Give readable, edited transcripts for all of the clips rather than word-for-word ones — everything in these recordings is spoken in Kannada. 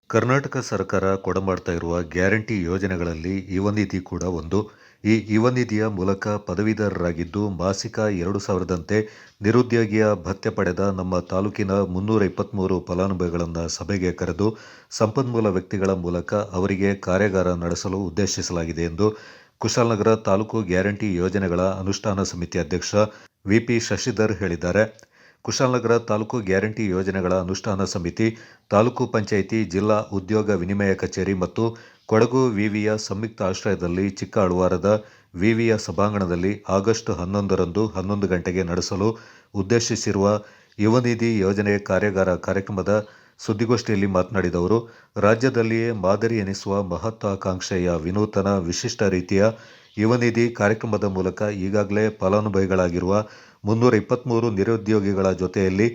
ಕರ್ನಾಟಕ ಸರ್ಕಾರ ಕೊಡಮಾಡ್ತಾ ಇರುವ ಗ್ಯಾರಂಟಿ ಯೋಜನೆಗಳಲ್ಲಿ ಯುವನಿಧಿ ಕೂಡ ಒಂದು. ಈ ಯುವನಿಧಿಯ ಮೂಲಕ ಪದವೀಧರರಾಗಿದ್ದು ಮಾಸಿಕ 2,000ದಂತೆ ನಿರುದ್ಯೋಗಿಯ ಭತ್ಯೆ ಪಡೆದ ನಮ್ಮ ತಾಲೂಕಿನ 323 ಫಲಾನುಭವಿಗಳನ್ನು ಸಭೆಗೆ ಕರೆದು ಸಂಪನ್ಮೂಲ ವ್ಯಕ್ತಿಗಳ ಮೂಲಕ ಅವರಿಗೆ ಕಾರ್ಯಾಗಾರ ನಡೆಸಲು ಉದ್ದೇಶಿಸಲಾಗಿದೆ ಎಂದು ಕುಶಾಲನಗರ ತಾಲೂಕು ಗ್ಯಾರಂಟಿ ಯೋಜನೆಗಳ ಅನುಷ್ಠಾನ ಸಮಿತಿ ಅಧ್ಯಕ್ಷ ವಿಪಿ ಶಶಿಧರ್ ಹೇಳಿದ್ದಾರೆ. ಕುಶಾಲನಗರ ತಾಲೂಕು ಗ್ಯಾರಂಟಿ ಯೋಜನೆಗಳ ಅನುಷ್ಠಾನ ಸಮಿತಿ, ತಾಲೂಕು ಪಂಚಾಯಿತಿ, ಜಿಲ್ಲಾ ಉದ್ಯೋಗ ವಿನಿಮಯ ಕಚೇರಿ ಮತ್ತು ಕೊಡಗು ವಿವಿಯ ಸಂಯುಕ್ತ ಆಶ್ರಯದಲ್ಲಿ ಚಿಕ್ಕ ಅಳ್ವಾರದ ವಿವಿಯ ಸಭಾಂಗಣದಲ್ಲಿ ಆಗಸ್ಟ್ 11ರಂದು 11 ಗಂಟೆಗೆ ನಡೆಸಲು ಉದ್ದೇಶಿಸಿರುವ ಯುವನಿಧಿ ಯೋಜನೆ ಕಾರ್ಯಾಗಾರ ಕಾರ್ಯಕ್ರಮದ ಸುದ್ದಿಗೋಷ್ಠಿಯಲ್ಲಿ ಮಾತನಾಡಿದ ಅವರು, ರಾಜ್ಯದಲ್ಲಿಯೇ ಮಾದರಿ ಎನಿಸುವ ಮಹತ್ವಾಕಾಂಕ್ಷೆಯ ವಿನೂತನ ವಿಶಿಷ್ಟ ರೀತಿಯ ಯುವನಿಧಿ ಕಾರ್ಯಕ್ರಮದ ಮೂಲಕ ಈಗಾಗಲೇ ಫಲಾನುಭವಿಗಳಾಗಿರುವ 323 ನಿರುದ್ಯೋಗಿಗಳ ಜೊತೆಯಲ್ಲಿ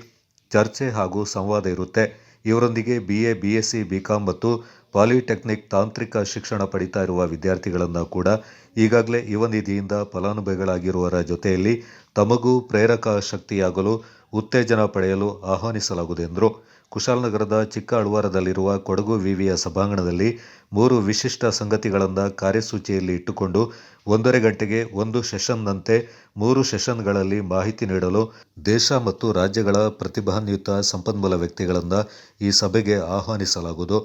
ಚರ್ಚೆ ಹಾಗೂ ಸಂವಾದ ಇರುತ್ತೆ. ಇವರೊಂದಿಗೆ BA, BSc, BCom ಮತ್ತು ಪಾಲಿಟೆಕ್ನಿಕ್ ತಾಂತ್ರಿಕ ಶಿಕ್ಷಣ ಪಡಿತಾ ಇರುವ ವಿದ್ಯಾರ್ಥಿಗಳನ್ನು ಕೂಡ ಈಗಾಗಲೇ ಯುವನಿಧಿಯಿಂದ ಫಲಾನುಭವಿಗಳಾಗಿರುವವರ ಜೊತೆಯಲ್ಲಿ ತಮಗೂ ಪ್ರೇರಕ ಶಕ್ತಿಯಾಗಲು ಉತ್ತೇಜನ ಪಡೆಯಲು ಆಹ್ವಾನಿಸಲಾಗುವುದು ಎಂದರು. ಕುಶಾಲನಗರದ ಚಿಕ್ಕ ಅಳ್ವಾರದಲ್ಲಿರುವ ಕೊಡಗು ವಿವಿಯ ಸಭಾಂಗಣದಲ್ಲಿ 3 ವಿಶಿಷ್ಟ ಸಂಗತಿಗಳನ್ನು ಕಾರ್ಯಸೂಚಿಯಲ್ಲಿ ಇಟ್ಟುಕೊಂಡು 1.5 ಗಂಟೆಗೆ ಒಂದು ಸೆಷನ್ನಂತೆ 3 ಸೆಷನ್ಗಳಲ್ಲಿ ಮಾಹಿತಿ ನೀಡಲು ದೇಶ ಮತ್ತು ರಾಜ್ಯಗಳ ಪ್ರತಿಭಾನ್ವಿತ ಸಂಪನ್ಮೂಲ ವ್ಯಕ್ತಿಗಳನ್ನು ಈ ಸಭೆಗೆ ಆಹ್ವಾನಿಸಲಾಗುವುದು.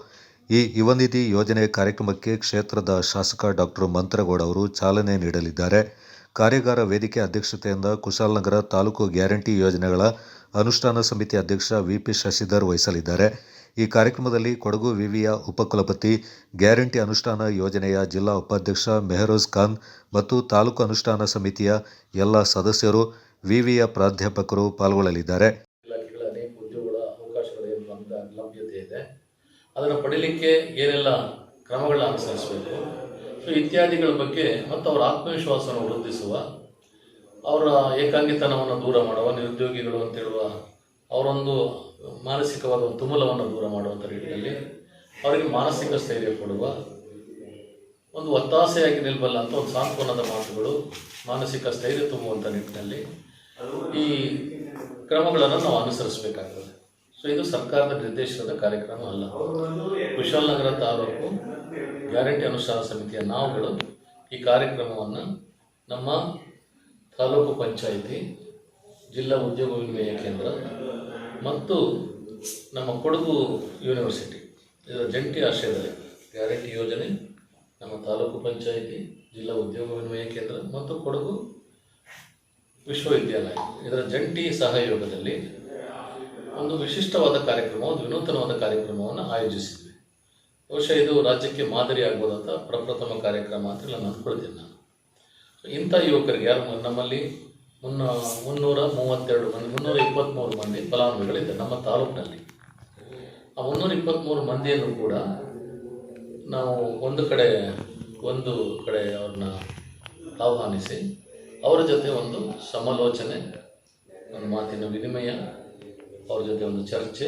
ಈ ಯುವನಿಧಿ ಯೋಜನೆ ಕಾರ್ಯಕ್ರಮಕ್ಕೆ ಕ್ಷೇತ್ರದ ಶಾಸಕ ಡಾಕ್ಟರ್ ಮಂತ್ರಗೌಡ ಅವರು ಚಾಲನೆ ನೀಡಲಿದ್ದಾರೆ. ಕಾರ್ಯಾಗಾರ ವೇದಿಕೆ ಅಧ್ಯಕ್ಷತೆಯಿಂದ ಕುಶಾಲನಗರ ತಾಲೂಕು ಗ್ಯಾರಂಟಿ ಯೋಜನೆಗಳ ಅನುಷ್ಠಾನ ಸಮಿತಿ ಅಧ್ಯಕ್ಷ ವಿಪಿ ಶಶಿಧರ್ ವಹಿಸಲಿದ್ದಾರೆ. ಈ ಕಾರ್ಯಕ್ರಮದಲ್ಲಿ ಕೊಡಗು ವಿವಿಯ ಉಪಕುಲಪತಿ, ಗ್ಯಾರಂಟಿ ಅನುಷ್ಠಾನ ಯೋಜನೆಯ ಜಿಲ್ಲಾ ಉಪಾಧ್ಯಕ್ಷ ಮೆಹರೋಜ್ ಖಾನ್ ಮತ್ತು ತಾಲೂಕು ಅನುಷ್ಠಾನ ಸಮಿತಿಯ ಎಲ್ಲ ಸದಸ್ಯರು, ವಿವಿಯ ಪ್ರಾಧ್ಯಾಪಕರು ಪಾಲ್ಗೊಳ್ಳಲಿದ್ದಾರೆ. ಇಲಾಖೆಗಳ ಅನೇಕ ಉದ್ಯೋಗಗಳ ಅವಕಾಶಗಳೇನು ಲಭ್ಯತೆ ಇದೆ, ಅದನ್ನು ಪಡೀಲಿಕ್ಕೆ ಏನೆಲ್ಲ ಕ್ರಮಗಳನ್ನ ಅನುಸರಿಸಬೇಕು, ಇತ್ಯಾದಿಗಳ ಬಗ್ಗೆ ಮತ್ತು ಅವರ ಆತ್ಮವಿಶ್ವಾಸವನ್ನು ವೃದ್ಧಿಸುವ, ಅವರ ಏಕಾಂಗಿತನವನ್ನು ದೂರ ಮಾಡುವ, ನಿರುದ್ಯೋಗಿಗಳು ಅಂತ ಹೇಳುವ ಅವರೊಂದು ಮಾನಸಿಕವಾದ ಒಂದು ತುಮುಲವನ್ನು ದೂರ ಮಾಡುವಂಥ ರೀತಿಯಲ್ಲಿ ಅವರಿಗೆ ಮಾನಸಿಕ ಸ್ಥೈರ್ಯ ಕೊಡುವ, ಒಂದು ಒತ್ತಾಸೆಯಾಗಿ ನಿಲ್ಬಲ್ಲ ಅಂತ ಒಂದು ಸಾಂತ್ವನದ ಮಾತುಗಳು, ಮಾನಸಿಕ ಸ್ಥೈರ್ಯ ತುಂಬುವಂಥ ನಿಟ್ಟಿನಲ್ಲಿ ಈ ಕ್ರಮಗಳನ್ನು ನಾವು ಅನುಸರಿಸಬೇಕಾಗ್ತದೆ. ಇದು ಸರ್ಕಾರದ ನಿರ್ದೇಶನದ ಕಾರ್ಯಕ್ರಮ ಅಲ್ಲ. ಕುಶಾಲನಗರ ತಾಲೂಕು ಗ್ಯಾರಂಟಿ ಅನುಷ್ಠಾನ ಸಮಿತಿಯ ನಾವುಗಳು ಈ ಕಾರ್ಯಕ್ರಮವನ್ನು ನಮ್ಮ ತಾಲೂಕು ಪಂಚಾಯಿತಿ, ಜಿಲ್ಲಾ ಉದ್ಯೋಗ ವಿನಿಮಯ ಕೇಂದ್ರ ಮತ್ತು ನಮ್ಮ ಕೊಡಗು ಯೂನಿವರ್ಸಿಟಿ ಇದರ ಜಂಟಿ ಆಶ್ರಯದಲ್ಲಿ ಗ್ಯಾರಂಟಿ ಯೋಜನೆ, ನಮ್ಮ ತಾಲೂಕು ಪಂಚಾಯಿತಿ, ಜಿಲ್ಲಾ ಉದ್ಯೋಗ ವಿನಿಮಯ ಕೇಂದ್ರ ಮತ್ತು ಕೊಡಗು ವಿಶ್ವವಿದ್ಯಾಲಯ ಇದರ ಜಂಟಿ ಸಹಯೋಗದಲ್ಲಿ ಒಂದು ವಿಶಿಷ್ಟವಾದ ಕಾರ್ಯಕ್ರಮ, ಒಂದು ವಿನೂತನವಾದ ಕಾರ್ಯಕ್ರಮವನ್ನು ಆಯೋಜಿಸಿದ್ವಿ. ಬಹುಶಃ ಇದು ರಾಜ್ಯಕ್ಕೆ ಮಾದರಿ ಆಗ್ಬೋದಂತ ಪ್ರಪ್ರಥಮ ಕಾರ್ಯಕ್ರಮ ಅಂತ ನಾನು ಅಂದ್ಕೊಳ್ತೀನಿ. ನಾನು ಇಂಥ ಯುವಕರಿಗೆ ಯಾರು ನಮ್ಮಲ್ಲಿ 323 ಮಂದಿ ಫಲಾನುಭವಿಗಳಿದ್ದಾರೆ ನಮ್ಮ ತಾಲೂಕಿನಲ್ಲಿ. ಆ 323 ಮಂದಿಯನ್ನು ಕೂಡ ನಾವು ಒಂದು ಕಡೆ ಅವ್ರನ್ನ ಆಹ್ವಾನಿಸಿ ಅವರ ಜೊತೆ ಒಂದು ಸಮಾಲೋಚನೆ, ಒಂದು ಮಾತಿನ ವಿನಿಮಯ, ಅವ್ರ ಜೊತೆ ಒಂದು ಚರ್ಚೆ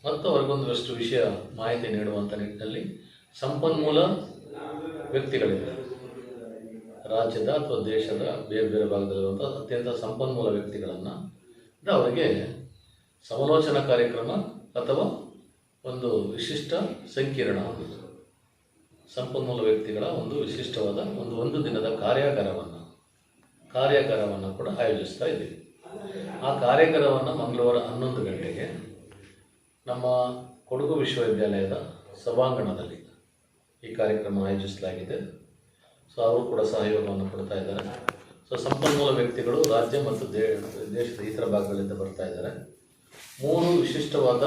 ಮತ್ತು ಅವ್ರಿಗೊಂದಷ್ಟು ವಿಷಯ ಮಾಹಿತಿ ನೀಡುವಂಥ ನಿಟ್ಟಿನಲ್ಲಿ ಸಂಪನ್ಮೂಲ ವ್ಯಕ್ತಿಗಳಿದ್ದಾರೆ. ರಾಜ್ಯದ ಅಥವಾ ದೇಶದ ಬೇರೆ ಬೇರೆ ಭಾಗದಲ್ಲಿರುವಂಥ ಅತ್ಯಂತ ಸಂಪನ್ಮೂಲ ವ್ಯಕ್ತಿಗಳನ್ನು ಅವರಿಗೆ ಸಮಾಲೋಚನಾ ಕಾರ್ಯಕ್ರಮ ಅಥವಾ ಒಂದು ವಿಶಿಷ್ಟ ಸಂಕಿರಣ, ಸಂಪನ್ಮೂಲ ವ್ಯಕ್ತಿಗಳ ಒಂದು ವಿಶಿಷ್ಟವಾದ ಒಂದು ದಿನದ ಕಾರ್ಯಾಗಾರವನ್ನು ಕೂಡ ಆಯೋಜಿಸ್ತಾ ಇದ್ದೀವಿ. ಆ ಕಾರ್ಯಾಗಾರವನ್ನು ಮಂಗಳವಾರ 11 ಗಂಟೆಗೆ ನಮ್ಮ ಕೊಡಗು ವಿಶ್ವವಿದ್ಯಾಲಯದ ಸಭಾಂಗಣದಲ್ಲಿ ಈ ಕಾರ್ಯಕ್ರಮ ಆಯೋಜಿಸಲಾಗಿದೆ. ಅವರು ಕೂಡ ಸಹಯೋಗವನ್ನು ಕೊಡ್ತಾ ಇದ್ದಾರೆ. ಸಂಪನ್ಮೂಲ ವ್ಯಕ್ತಿಗಳು ರಾಜ್ಯ ಮತ್ತು ದೇಶದ ಇತರ ಭಾಗಗಳಿಂದ ಬರ್ತಾ ಇದ್ದಾರೆ. 3 ವಿಶಿಷ್ಟವಾದ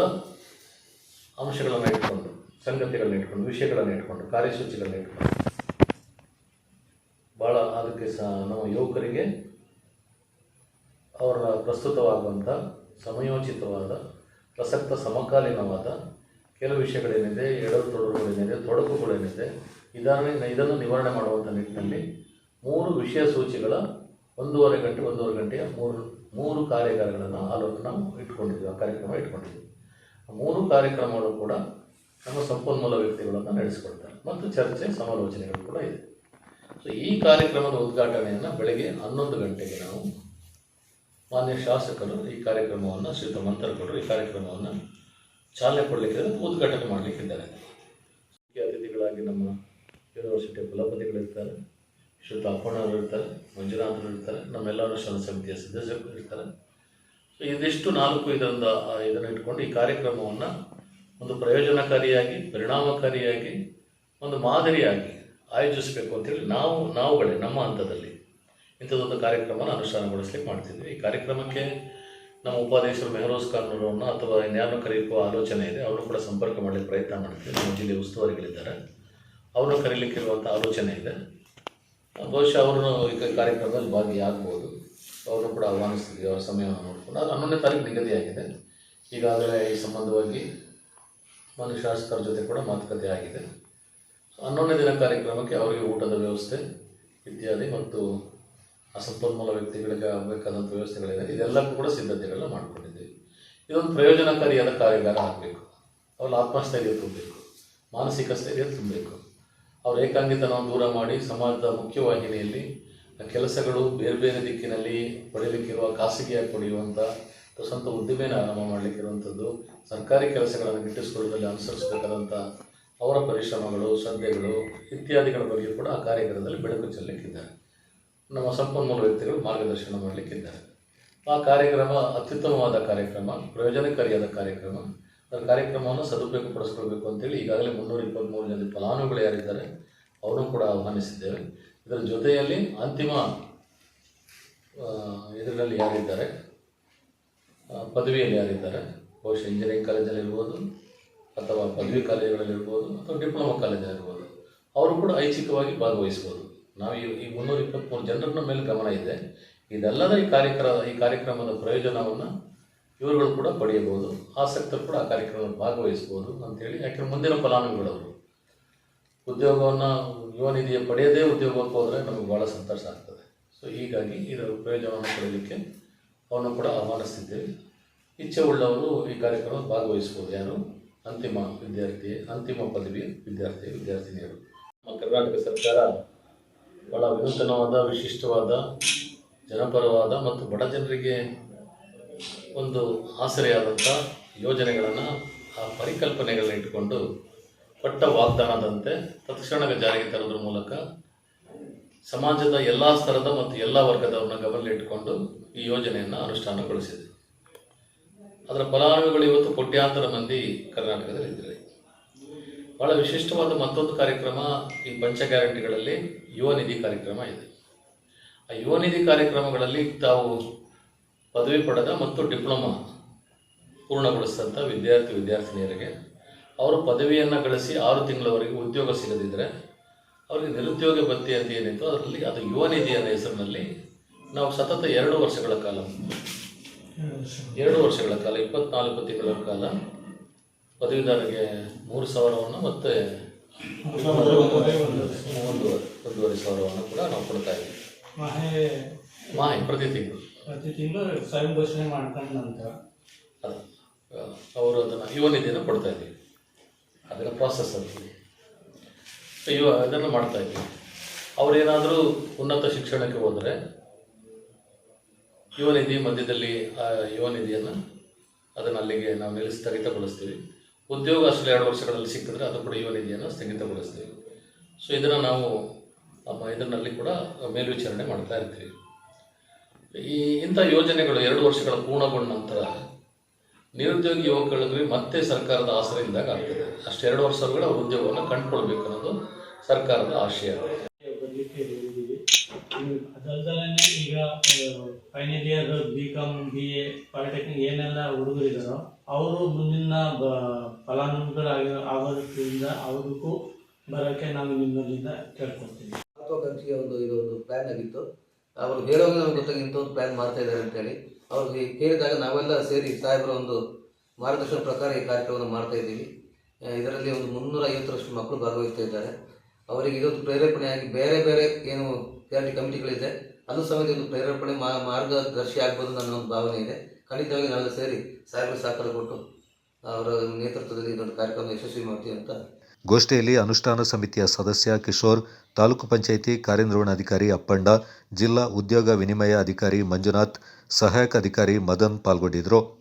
ಅಂಶಗಳನ್ನು ಇಟ್ಕೊಂಡು, ಸಂಗತಿಗಳನ್ನ ಇಟ್ಕೊಂಡು, ವಿಷಯಗಳನ್ನು ಇಟ್ಕೊಂಡು, ಕಾರ್ಯಸೂಚಿಗಳನ್ನ ಇಟ್ಕೊಂಡು ಭಾಳ ಅದಕ್ಕೆ ನಮ್ಮ ಯುವಕರಿಗೆ ಅವರ ಪ್ರಸ್ತುತವಾಗುವಂಥ ಸಮಯೋಚಿತವಾದ, ಪ್ರಸಕ್ತ ಸಮಕಾಲೀನವಾದ ಕೆಲವು ವಿಷಯಗಳೇನಿದೆ, ಎಡರು ತೊಡಕುಗಳೇನಿದೆ, ಇದನ್ನು ನಿವಾರಣೆ ಮಾಡುವಂಥ ನಿಟ್ಟಿನಲ್ಲಿ 3 ವಿಷಯ ಸೂಚಿಗಳ 1.5 ಗಂಟೆಯ 3 ಕಾರ್ಯಾಗಾರಗಳನ್ನು ನಾವು ಇಟ್ಕೊಂಡಿದ್ದೀವಿ. ಆ ಕಾರ್ಯಕ್ರಮ ಇಟ್ಕೊಂಡಿದ್ದೀವಿ. ಆ 3 ಕಾರ್ಯಕ್ರಮಗಳು ಕೂಡ ನಮ್ಮ ಸಂಪನ್ಮೂಲ ವ್ಯಕ್ತಿಗಳನ್ನು ನಡೆಸಿಕೊಡ್ತಾರೆ ಮತ್ತು ಚರ್ಚೆ, ಸಮಾಲೋಚನೆಗಳು ಕೂಡ ಇದೆ. ಈ ಕಾರ್ಯಕ್ರಮದ ಉದ್ಘಾಟನೆಯನ್ನು ಬೆಳಗ್ಗೆ 11 ಗಂಟೆಗೆ ನಾವು ಮಾನ್ಯ ಶಾಸಕರು ಈ ಕಾರ್ಯಕ್ರಮವನ್ನು, ಶ್ರೀಯುತ ಮಂತ್ರಗೌಡರು ಈ ಕಾರ್ಯಕ್ರಮವನ್ನು ಚಾಲನೆ ಕೊಡಲಿಕ್ಕೆ, ಉದ್ಘಾಟನೆ ಮಾಡಲಿಕ್ಕಿದ್ದಾರೆ. ಅತಿಥಿಗಳಾಗಿ ನಮ್ಮ ಯೂನಿವರ್ಸಿಟಿಯ ಕುಲಪತಿಗಳಿರ್ತಾರೆ, ಶ್ರೀಯುತ ಅಪ್ಪಣ್ಣವರು ಇರ್ತಾರೆ, ಮಂಜುನಾಥರು ಇರ್ತಾರೆ, ನಮ್ಮೆಲ್ಲ ಅನುಷ್ಠಾನ ಸಮಿತಿಯ ಸದಸ್ಯರು ಇರ್ತಾರೆ. ಸೊ ಇದಿಷ್ಟು 4 ಇದನ್ನು ಇಟ್ಕೊಂಡು ಈ ಕಾರ್ಯಕ್ರಮವನ್ನು ಒಂದು ಪ್ರಯೋಜನಕಾರಿಯಾಗಿ, ಪರಿಣಾಮಕಾರಿಯಾಗಿ, ಒಂದು ಮಾದರಿಯಾಗಿ ಆಯೋಜಿಸಬೇಕು ಅಂತೇಳಿ ನಾವುಗಳೇ ನಮ್ಮ ಹಂತದಲ್ಲಿ ಇಂಥದ್ದೊಂದು ಕಾರ್ಯಕ್ರಮನ ಅನುಷ್ಠಾನಗೊಳಿಸ್ಲಿಕ್ಕೆ ಮಾಡ್ತಿದ್ವಿ. ಈ ಕಾರ್ಯಕ್ರಮಕ್ಕೆ ನಮ್ಮ ಉಪಾಧ್ಯಕ್ಷರು ಮೆಹರೋಜ್ ಖಾನ್ರವ್ರನ್ನ ಅಥವಾ ಇನ್ಯಾರನ್ನು ಕರೆಯುವ ಆಲೋಚನೆ ಇದೆ. ಅವರು ಕೂಡ ಸಂಪರ್ಕ ಮಾಡಲಿಕ್ಕೆ ಪ್ರಯತ್ನ ಮಾಡ್ತೀವಿ. ನಮ್ಮ ಜಿಲ್ಲೆ ಉಸ್ತುವಾರಿಗಳಿದ್ದಾರೆ, ಅವ್ರನ್ನ ಕರೀಲಿಕ್ಕಿರುವಂಥ ಆಲೋಚನೆ ಇದೆ. ಬಹುಶಃ ಅವ್ರನ್ನು ಈ ಕಾರ್ಯಕ್ರಮದಲ್ಲಿ ಭಾಗಿಯಾಗ್ಬೋದು. ಅವ್ರನ್ನೂ ಕೂಡ ಆಹ್ವಾನಿಸ್ತಿದ್ವಿ ಅವರ ಸಮಯವನ್ನು ನೋಡಿಕೊಂಡು. ಅದು 11ನೇ ತಾರೀಕು ನಿಗದಿಯಾಗಿದೆ. ಈಗಾಗಲೇ ಈ ಸಂಬಂಧವಾಗಿ ಮಾನ್ಯ ಶಾಸಕರ ಜೊತೆ ಕೂಡ ಮಾತುಕತೆ ಆಗಿದೆ. 11ನೇ ದಿನ ಕಾರ್ಯಕ್ರಮಕ್ಕೆ ಅವರಿಗೆ ಊಟದ ವ್ಯವಸ್ಥೆ ಇತ್ಯಾದಿ ಮತ್ತು ಸಂಪನ್ಮೂಲ ವ್ಯಕ್ತಿಗಳಿಗೆ ಆಗಬೇಕಾದಂಥ ವ್ಯವಸ್ಥೆಗಳಿದೆ. ಇದೆಲ್ಲಕ್ಕೂ ಕೂಡ ಸಿದ್ಧತೆಗಳನ್ನ ಮಾಡ್ಕೊಂಡಿದ್ದೀವಿ. ಇದೊಂದು ಪ್ರಯೋಜನಕಾರಿಯಾದ ಕಾರ್ಯಾಗಾರ ಆಗಬೇಕು. ಅವ್ರ ಆತ್ಮಸ್ಥೈರ್ಯ ತುಂಬಬೇಕು, ಮಾನಸಿಕ ಸ್ಥೈರ್ಯ ತುಂಬಬೇಕು. ಅವ್ರ ಏಕಾಂಗಿತನವನ್ನು ದೂರ ಮಾಡಿ ಸಮಾಜದ ಮುಖ್ಯವಾಹಿನಿಯಲ್ಲಿ ಕೆಲಸಗಳು ಬೇರೆ ಬೇರೆ ದಿಕ್ಕಿನಲ್ಲಿ ಪಡೆಯಲಿಕ್ಕಿರುವ, ಖಾಸಗಿಯಾಗಿ ಪಡೆಯುವಂಥ ಸ್ವಂತ ಉದ್ದಿಮೆನ ಆರಂಭ ಮಾಡಲಿಕ್ಕಿರುವಂಥದ್ದು, ಸರ್ಕಾರಿ ಕೆಲಸಗಳನ್ನು ಗಿಟ್ಟಿಸಿಕೊಳ್ಳುವುದರಲ್ಲಿ ಅನುಸರಿಸಬೇಕಾದಂಥ ಅವರ ಪರಿಶ್ರಮಗಳು, ಶ್ರದ್ಧೆಗಳು ಇತ್ಯಾದಿಗಳ ಬಗ್ಗೆ ಕೂಡ ಆ ಕಾರ್ಯಕ್ರಮದಲ್ಲಿ ಬೆಳಕು ಚೆಲ್ಲಲಿಕ್ಕಿದ್ದಾರೆ. ನಮ್ಮ ಸಂಪನ್ಮೂಲ ವ್ಯಕ್ತಿಗಳು ಮಾರ್ಗದರ್ಶನ ಮಾಡಲಿಕ್ಕಿದ್ದಾರೆ. ಆ ಕಾರ್ಯಕ್ರಮ ಅತ್ಯುತ್ತಮವಾದ ಕಾರ್ಯಕ್ರಮ, ಪ್ರಯೋಜನಕಾರಿಯಾದ ಕಾರ್ಯಕ್ರಮ. ಅದರ ಕಾರ್ಯಕ್ರಮವನ್ನು ಸದುಪಯೋಗಪಡಿಸ್ಕೊಳ್ಬೇಕು ಅಂತೇಳಿ ಈಗಾಗಲೇ 323 ಜನ ಫಲಾನುಭವಿಗಳು ಯಾರಿದ್ದಾರೆ ಅವರನ್ನು ಕೂಡ ಆಹ್ವಾನಿಸಿದ್ದೇವೆ. ಇದರ ಜೊತೆಯಲ್ಲಿ ಅಂತಿಮ ಇದರಲ್ಲಿ ಯಾರಿದ್ದಾರೆ, ಪದವಿಯಲ್ಲಿ ಯಾರಿದ್ದಾರೆ, ಬಹುಶಃ ಇಂಜಿನಿಯರಿಂಗ್ ಕಾಲೇಜಲ್ಲಿರ್ಬೋದು ಅಥವಾ ಪದವಿ ಕಾಲೇಜುಗಳಲ್ಲಿರ್ಬೋದು ಅಥವಾ ಡಿಪ್ಲೊಮಾ ಕಾಲೇಜಲ್ಲಿರ್ಬೋದು, ಅವರು ಕೂಡ ಐಚ್ಛಿಕವಾಗಿ ಭಾಗವಹಿಸ್ಬೋದು. ನಾವು ಈ 323 ಜನರ ಮೇಲೆ ಗಮನ ಇದೆ. ಇದೆಲ್ಲದ ಈ ಕಾರ್ಯಕ್ರಮದ ಪ್ರಯೋಜನವನ್ನು ಇವರುಗಳು ಕೂಡ ಪಡೆಯಬಹುದು. ಆಸಕ್ತರು ಕೂಡ ಆ ಕಾರ್ಯಕ್ರಮದಲ್ಲಿ ಭಾಗವಹಿಸ್ಬೋದು ಅಂತೇಳಿ. ಯಾಕೆಂದರೆ ಮುಂದಿನ ಫಲಾನುಭವಿಗಳವರು ಉದ್ಯೋಗವನ್ನು ಯುವ ನಿಧಿಯ ಪಡೆಯದೇ ಉದ್ಯೋಗಕ್ಕೆ ಹೋದರೆ ನಮಗೆ ಭಾಳ ಸಂತೋಷ ಆಗ್ತದೆ. ಸೊ ಹೀಗಾಗಿ ಇದರ ಪ್ರಯೋಜನವನ್ನು ಪಡೆಯಲಿಕ್ಕೆ ಅವನು ಕೂಡ ಆಹ್ವಾನಿಸ್ತಿದ್ದೇವೆ. ಇಚ್ಛೆ ಉಳ್ಳವರು ಈ ಕಾರ್ಯಕ್ರಮದಲ್ಲಿ ಭಾಗವಹಿಸ್ಬೋದು. ಯಾರು ಅಂತಿಮ ಪದವಿ ವಿದ್ಯಾರ್ಥಿನಿಯರು. ನಮ್ಮ ಕರ್ನಾಟಕ ಸರ್ಕಾರ ಭಾಳ ವಿನೂತನವಾದ, ವಿಶಿಷ್ಟವಾದ, ಜನಪರವಾದ ಮತ್ತು ಬಡ ಜನರಿಗೆ ಒಂದು ಆಸರೆಯಾದಂಥ ಯೋಜನೆಗಳನ್ನು, ಆ ಪರಿಕಲ್ಪನೆಗಳನ್ನ ಇಟ್ಟುಕೊಂಡು ಕೊಟ್ಟ ವಾಗ್ದಾನದಂತೆ ತತ್ಕ್ಷಣದ ಜಾರಿಗೆ ತರೋದ್ರ ಮೂಲಕ ಸಮಾಜದ ಎಲ್ಲ ಸ್ತರದ ಮತ್ತು ಎಲ್ಲ ವರ್ಗದವ್ರನ್ನ ಗಮನದಲ್ಲಿಟ್ಟುಕೊಂಡು ಈ ಯೋಜನೆಯನ್ನು ಅನುಷ್ಠಾನಗೊಳಿಸಿದೆ. ಅದರ ಫಲಾನುಭವಿಗಳು ಇವತ್ತು ಕೋಟ್ಯಾಂತರ ಮಂದಿ ಕರ್ನಾಟಕದಲ್ಲಿ ಇದ್ದಾರೆ. ಭಾಳ ವಿಶಿಷ್ಟವಾದ ಮತ್ತೊಂದು ಕಾರ್ಯಕ್ರಮ ಈ ಪಂಚ ಗ್ಯಾರಂಟಿಗಳಲ್ಲಿ ಯುವ ನಿಧಿ ಕಾರ್ಯಕ್ರಮ ಇದೆ. ಆ ಯುವ ನಿಧಿ ಕಾರ್ಯಕ್ರಮಗಳಲ್ಲಿ ತಾವು ಪದವಿ ಪಡೆದ ಮತ್ತು ಡಿಪ್ಲೊಮಾ ಪೂರ್ಣಗೊಳಿಸಿದಂಥ ವಿದ್ಯಾರ್ಥಿನಿಯರಿಗೆ ಅವರು ಪದವಿಯನ್ನು ಗಳಿಸಿ 6 ತಿಂಗಳವರೆಗೆ ಉದ್ಯೋಗ ಸಿಗದಿದ್ದರೆ ಅವರಿಗೆ ನಿರುದ್ಯೋಗ ಭತ್ಯೆ ಅಂತ ಏನಿತ್ತು ಅದರಲ್ಲಿ ಅದು ಯುವ ನಿಧಿ ಅನ್ನೋ ಹೆಸರಿನಲ್ಲಿ ನಾವು ಸತತ 2 ವರ್ಷಗಳ ಕಾಲ 24 ತಿಂಗಳ ಕಾಲ ಪದವೀಧರರಿಗೆ 3,000 ಮತ್ತು 1,500 ಕೂಡ ನಾವು ಕೊಡ್ತಾ ಇದ್ದೀವಿ. ಪ್ರತಿ ತಿಂಗಳು ಸ್ವಯಂ ಘೋಷಣೆ ಮಾಡ್ಕೊಂಡು ನಂತರ ಅವರು ಅದನ್ನು ಯುವ ನಿಧಿಯನ್ನು ಕೊಡ್ತಾ ಇದ್ದೀವಿ. ಅದರ ಪ್ರಾಸೆಸ್ ಅಲ್ಲಿ ಅದನ್ನು ಮಾಡ್ತಾ ಇದ್ದೀವಿ. ಅವರೇನಾದರೂ ಉನ್ನತ ಶಿಕ್ಷಣಕ್ಕೆ ಹೋದರೆ ಯುವ ನಿಧಿ ಮಧ್ಯದಲ್ಲಿ ಆ ಯುವ ನಿಧಿಯನ್ನು ಅದನ್ನು ಅಲ್ಲಿಗೆ ನಾವು ಸ್ಥಗಿತಗೊಳಿಸ್ತೀವಿ. ಉದ್ಯೋಗ ಅಷ್ಟೇ 2 ವರ್ಷಗಳಲ್ಲಿ ಸಿಕ್ಕಿದ್ರೆ ಅದು ಕೂಡ ಯುವ ನಿಧಿಯನ್ನು ಸ್ಥಗಿತಗೊಳಿಸ್ತೀವಿ. ಸೊ ಇದನ್ನು ನಾವು ಇದರಲ್ಲಿ ಕೂಡ ಮೇಲ್ವಿಚಾರಣೆ ಮಾಡ್ತಾ ಇರ್ತೀವಿ. ಇಂಥ ಯೋಜನೆಗಳು 2 ವರ್ಷಗಳ ಪೂರ್ಣಗೊಂಡ ನಂತರ ನಿರುದ್ಯೋಗಿ ಯುವಕರಿಗೆ ಮತ್ತೆ ಸರ್ಕಾರದ ಆಸರೆ ಇದ್ದಾಗ ಆಗ್ತದೆ. ಅಷ್ಟು 2 ವರ್ಷಗಳ ಉದ್ಯೋಗವನ್ನು ಕಂಡುಕೊಳ್ಬೇಕು ಅನ್ನೋದು ಸರ್ಕಾರದ ಆಶಯ. ಅದಲ್ಲದೆ ಈಗ final year BCom BA polytechnic ಏನೆಲ್ಲ ಹುಡುಗರಿದ್ದಾರೋ ಅವರು ಮುಂದಿನ ಫಲಾನುಭವಿಗಳಾಗೋದ್ರಿಂದ ಅವ್ರಿಗೂ ಬರೋಕ್ಕೆ ನಾವು ನಿಮ್ಮಲ್ಲಿಂದ ಕೇಳ್ಕೊಳ್ತೀವಿ. ಮಹತ್ವಾಕಾಂಕ್ಷೆಯ ಇದೊಂದು ಪ್ಲ್ಯಾನ್ ಆಗಿತ್ತು. ಅವರು ಹೇಳೋವಾಗ ನಮ್ಗೆ ಗೊತ್ತಾಗಿತ್ತು ಒಂದು ಪ್ಲ್ಯಾನ್ ಮಾಡ್ತಾ ಇದ್ದಾರೆ ಅಂತೇಳಿ. ಅವ್ರಿಗೆ ಕೇಳಿದಾಗ ನಾವೆಲ್ಲ ಸೇರಿ ಸಾಹೇಬರ ಒಂದು ಮಾರ್ಗದರ್ಶನ ಪ್ರಕಾರ ಈ ಕಾರ್ಯಕ್ರಮವನ್ನು ಮಾಡ್ತಾ ಇದ್ದೀವಿ. ಇದರಲ್ಲಿ ಒಂದು 350ರಷ್ಟು ಮಕ್ಕಳು ಭಾಗವಹಿಸ್ತಾ ಇದ್ದಾರೆ. ಅವರಿಗೆ ಇದೊಂದು ಪ್ರೇರೇಪಣೆಯಾಗಿ ಬೇರೆ ಬೇರೆ ಏನು ಗ್ಯಾರಂಟಿ ಕಮಿಟಿಗಳಿದೆ ಅದು ಸಮೇತ ಒಂದು ಪ್ರೇರೇಪಣೆ ಮಾರ್ಗದರ್ಶಿ ಆಗ್ಬೋದು ನನ್ನ ಒಂದು ಭಾವನೆ ಇದೆ. ಖಂಡಿತವಾಗಿ ನಾವೆಲ್ಲ ಸೇರಿ ಸಾಹೇಬರ ಸಹಕಾರ ಕೊಟ್ಟು ಅವರ ನೇತೃತ್ವದಲ್ಲಿ ಇದೊಂದು ಕಾರ್ಯಕ್ರಮ ಯಶಸ್ವಿ ಮಾಡ್ತೀವಿ ಅಂತ. ಗೋಷ್ಠಿಯಲ್ಲಿ ಅನುಷ್ಠಾನ ಸಮಿತಿಯ ಸದಸ್ಯ ಕಿಶೋರ್, ತಾಲೂಕು ಪಂಚಾಯಿತಿ ಕಾರ್ಯನಿರ್ವಹಣಾಧಿಕಾರಿ ಅಪ್ಪಣ್ಣ, ಜಿಲ್ಲಾ ಉದ್ಯೋಗ ವಿನಿಮಯ ಅಧಿಕಾರಿ ಮಂಜುನಾಥ್, ಸಹಾಯಕ ಅಧಿಕಾರಿ ಮದನ್ ಪಾಲ್ಗೊಂಡಿದ್ದರು.